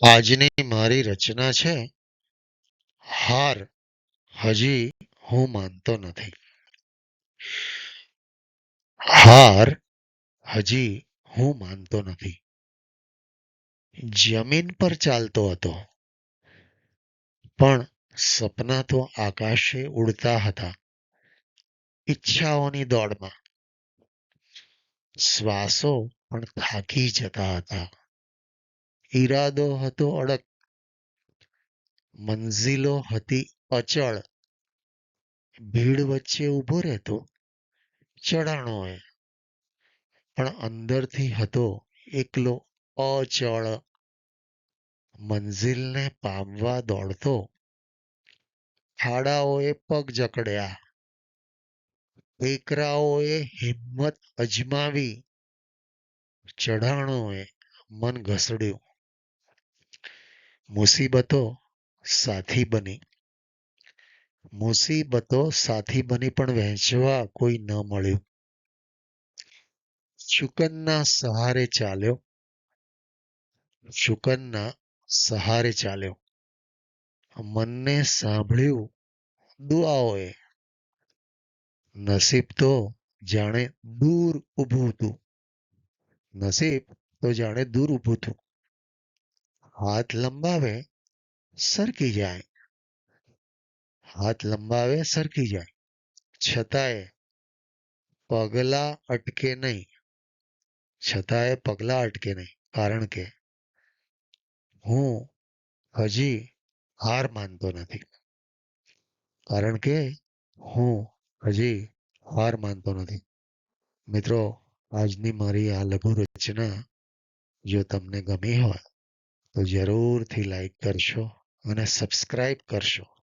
આજની મારી રચના છે હાર હજી હું માનતો નથી. હાર હજી હું માનતો નથી. જમીન પર ચાલતો હતો પણ સપના તો આકાશે ઉડતા હતા. ઈચ્છાઓની દોડમાં શ્વાસો પણ થાકી જતા હતા. ઈરાદો હતો અડગ, મંઝિલો હતી અચળ. ભીડ વચ્ચે ઊભો રહેતો ચઢાણોએ, પણ અંદરથી હતો એકલો અચળ. મંઝિલને પામવા દોડતો ખાડાઓએ પગ જકડ્યા. ટેકરાઓએ હિંમત અજમાવી, ચઢાણોએ મન ઘસડ્યું. મુસીબતો સાથી બની પણ વહેંચવા કોઈ ન મળ્યું. શુકનના સહારે ચાલ્યો. મનને સાંભળ્યું દુઆઓએ. નસીબ તો જાણે દૂર ઊભું હતું. હાથ લંબાવે સરકી જાય. છતાંય પગલા અટકે નહીં. કારણ કે હું હજી હાર માનતો નથી. મિત્રો, આજની મારી આ લઘુ રચના જો તમને ગમી હોય તો જરૂરથી લાઈક કરશો અને સબસ્ક્રાઈબ કરશો.